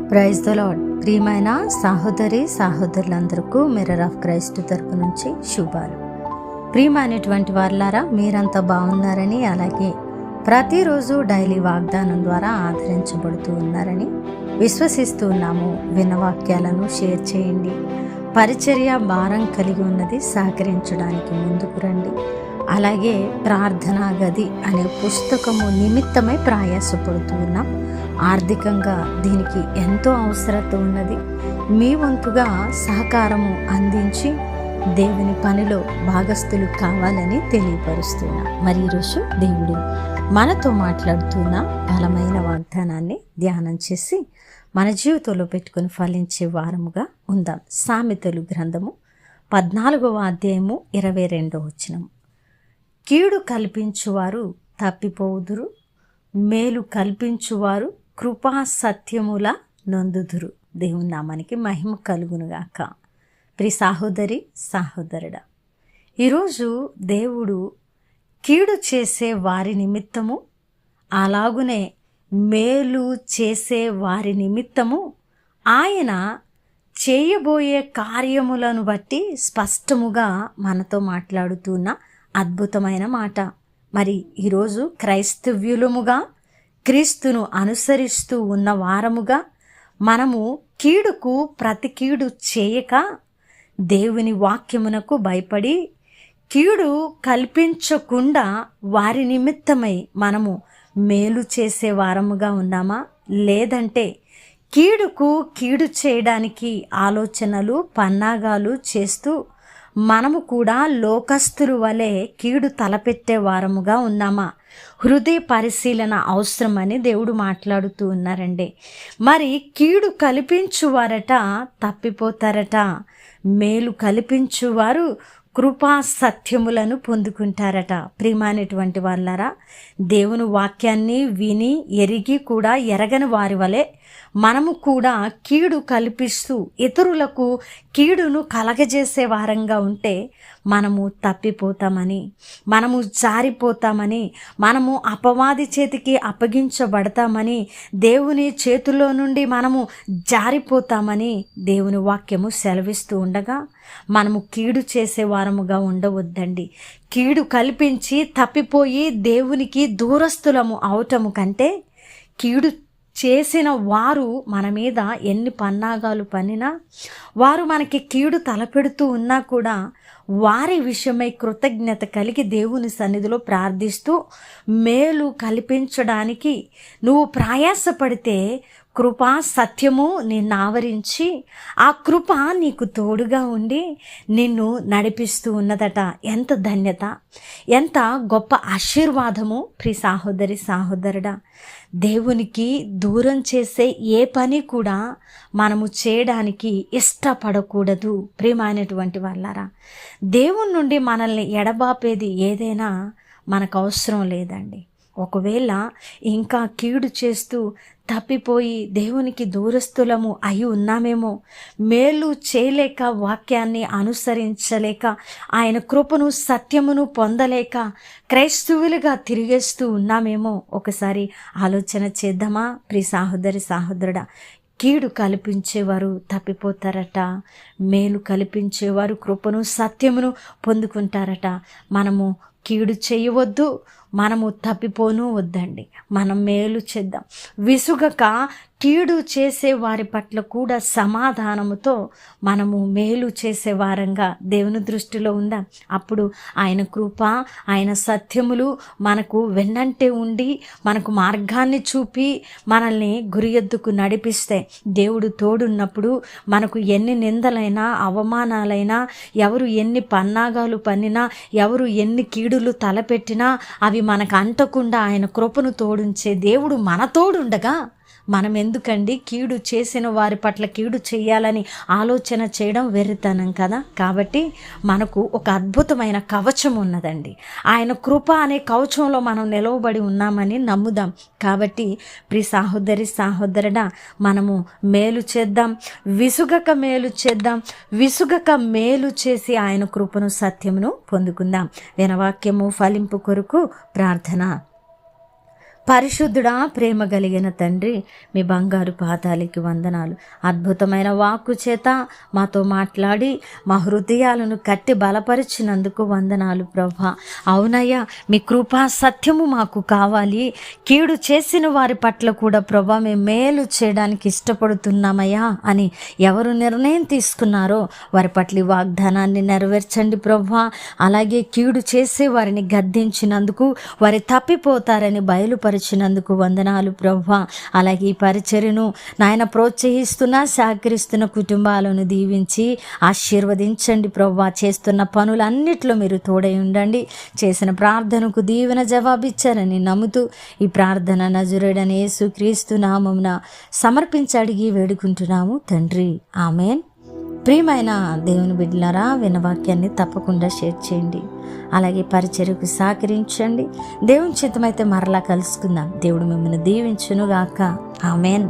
Praise the lord. ప్రియమైన సహోదరులందరికీ mirror of Christ తరపు నుంచి శుభాలు. ప్రియమైనటువంటి వారులారా, మీరంతా బాగున్నారని, అలాగే ప్రతిరోజు డైలీ వాగ్దానం ద్వారా ఆదరించబడుతూ ఉన్నారని విశ్వసిస్తూ ఉన్నాము. విన్న వాక్యాలను షేర్ చేయండి. పరిచర్య భారం కలిగి ఉన్నది, సహకరించడానికి ముందుకు రండి. అలాగే ప్రార్థనా గది అనే పుస్తకము నిమిత్తమై ప్రయాసపడుతూ ఉన్నాం. ఆర్థికంగా దీనికి ఎంతో అవసరత ఉన్నది. మీ వంతుగా సహకారము అందించి దేవుని పనిలో భాగస్థులు కావాలని తెలియపరుస్తున్నా. మరి ఈరోజు దేవుడు మనతో మాట్లాడుతున్న బలమైన వాగ్దానాన్ని ధ్యానం చేసి మన జీవితంలో పెట్టుకుని ఫలించే వారముగా ఉందాం. సామెతలు గ్రంథము 14వ అధ్యాయము 22వ వచనం. కీడు కల్పించువారు తప్పిపోవుదురు, మేలు కల్పించువారు కృపా సత్యముల నొందుదురు. దేవుని నామానికి మహిమ కలుగునుగాక. ప్రియ సహోదరి సహోదరుడా, ఈరోజు దేవుడు కీడు చేసే వారి నిమిత్తము, అలాగునే మేలు చేసే వారి నిమిత్తము ఆయన చేయబోయే కార్యములను బట్టి స్పష్టముగా మనతో మాట్లాడుతున్న అద్భుతమైన మాట. మరి ఈరోజు క్రైస్తవ్యులముగా, క్రీస్తును అనుసరిస్తూ ఉన్న వారముగా మనము కీడుకు ప్రతి కీడు చేయక దేవుని వాక్యమునకు భయపడి కీడు కల్పించకుండా వారి నిమిత్తమై మనము మేలు చేసే వారముగా ఉన్నామా? లేదంటే కీడుకు కీడు చేయడానికి ఆలోచనలు పన్నాగాలు చేస్తూ మనము కూడా లోకస్తులు వలె కీడు తలపెట్టే వారముగా ఉన్నామా? హృదయ పరిశీలన అవసరమని దేవుడు మాట్లాడుతూ ఉన్నారండి. మరి కీడు కల్పించువారట తప్పిపోతారట, మేలు కల్పించువారు కృపా సత్యములను పొందుకుంటారట. ప్రియమైనటువంటి వాళ్ళారా, దేవుని వాక్యాన్ని విని ఎరిగి కూడా ఎరగని వారి వలె మనము కూడా కీడు కల్పిస్తూ ఇతరులకు కీడును కలగజేసే వారంగా ఉంటే మనము తప్పిపోతామని, మనము జారిపోతామని, మనము అపవాది చేతికి అప్పగించబడతామని, దేవుని చేతుల్లో నుండి మనము జారిపోతామని దేవుని వాక్యము సెలవిస్తూ ఉండగా మనము కీడు చేసే వారముగా ఉండవద్దండి. కీడు కల్పించి తప్పిపోయి దేవునికి దూరస్తులము అవటము కంటే కీడు చేసిన వారు మన మీద ఎన్ని పన్నాగాలు పన్నినా, వారు మనకి కీడు తలపెడుతూ ఉన్నా కూడా వారి విషయమై కృతజ్ఞత కలిగి దేవుని సన్నిధిలో ప్రార్థిస్తూ మేలు కల్పించడానికి నువ్వు ప్రయాసపడితే కృపా సత్యము నిన్ను ఆవరించి ఆ కృప నీకు తోడుగా ఉండి నిన్ను నడిపిస్తూ ఉన్నదట. ఎంత ధన్యత, ఎంత గొప్ప ఆశీర్వాదము. ప్రియ సహోదరి సహోదరుడా, దేవునికి దూరం చేసే ఏ పని కూడా మనము చేయడానికి ఇష్టపడకూడదు. ప్రియమైనటువంటి వాళ్ళారా, దేవుని నుండి మనల్ని ఎడబాపేది ఏదైనా మనకు అవసరం లేదండి. ఒకవేళ ఇంకా కీడు చేస్తూ తప్పిపోయి దేవునికి దూరస్తులము అయి ఉన్నామేమో, మేలు చేయలేక, వాక్యాన్ని అనుసరించలేక, ఆయన కృపను సత్యమును పొందలేక క్రైస్తవులుగా తిరిగేస్తూ ఉన్నామేమో. ఒకసారి ఆలోచన చేద్దామా? ప్రియ సహోదరి సహోదరుడా, కీడు కల్పించేవారు తప్పిపోతారట, మేలు కల్పించేవారు కృపను సత్యమును పొందుకుంటారట. మనము కీడు చేయవద్దు, మనము తప్పిపోను వద్దండి. మనం మేలు చేద్దాం. విసుగక కీడు చేసే వారి పట్ల కూడా సమాధానముతో మనము మేలు చేసే వారంగా దేవుని దృష్టిలో ఉందాం. అప్పుడు ఆయన కృప, ఆయన సత్యములు మనకు వెన్నంటే ఉండి మనకు మార్గాన్ని చూపి మనల్ని గురి ఎద్దుకు నడిపిస్తే, దేవుడు తోడున్నప్పుడు మనకు ఎన్ని నిందలైనా అవమానాలైనా, ఎవరు ఎన్ని పన్నాగాలు పన్నినా, ఎవరు ఎన్ని కీడులు తలపెట్టినా అవి మనకు అంటకుండా ఆయన కృపను తోడుంచే దేవుడు మన తోడుండగా మనం ఎందుకండి కీడు చేసిన వారి పట్ల కీడు చేయాలని ఆలోచన చేయడం వెర్రితనం కదా. కాబట్టి మనకు ఒక అద్భుతమైన కవచం ఉన్నదండి. ఆయన కృప అనే కవచంలో మనం నిలవబడి ఉన్నామని నమ్ముదాం. కాబట్టి ప్రియ సహోదరుడా, మనము మేలు చేద్దాం, విసుగక మేలు చేద్దాం, విసుగక మేలు చేసి ఆయన కృపను సత్యమును పొందుకుందాం. వినవాక్యము ఫలింపు కొరకు ప్రార్థన. పరిశుద్ధుడా, ప్రేమ కలిగిన తండ్రి, మీ బంగారు పాదాలకి వందనాలు. అద్భుతమైన వాక్కు చేత మాతో మాట్లాడి మా హృదయాలను కట్టి బలపరిచినందుకు వందనాలు ప్రభా. అవునయ్యా, మీ కృపా సత్యము మాకు కావాలి. కీడు చేసిన వారి పట్ల కూడా ప్రభా మేము మేలు చేయడానికి ఇష్టపడుతున్నామయ్యా అని ఎవరు నిర్ణయం తీసుకున్నారో వారి పట్ల ఈ వాగ్దానాన్ని నెరవేర్చండి ప్రభా. అలాగే కీడు చేసే వారిని గద్దించినందుకు వారి తప్పిపోతారని బయలుపరిచినందుకు వందనాలు ప్రభా. అలాగే ఈ పరిచర్యను నాయన ప్రోత్సహిస్తున్న సహకరిస్తున్న కుటుంబాలను దీవించి ఆశీర్వదించండి ప్రభా. చేస్తున్న పనులన్నిట్లో మీరు తోడై ఉండండి. చేసిన ప్రార్థనకు దీవెన జవాబిచ్చారని నమ్ముతూ ఈ ప్రార్థన నజరేయుడైన యేసుక్రీస్తు నామమున సమర్పించి అడిగి వేడుకుంటున్నాము తండ్రి, ఆమేన్. ప్రియమైన దేవుని బిడ్డలారా, వినవాక్యాన్ని తప్పకుండా షేర్ చేయండి. అలాగే పరిచర్యకు సహకరించండి. దేవుని చిత్తమైతే మరలా కలుసుకుందాం. దేవుడు మిమ్మల్ని దీవించునుగాక. ఆమేన్.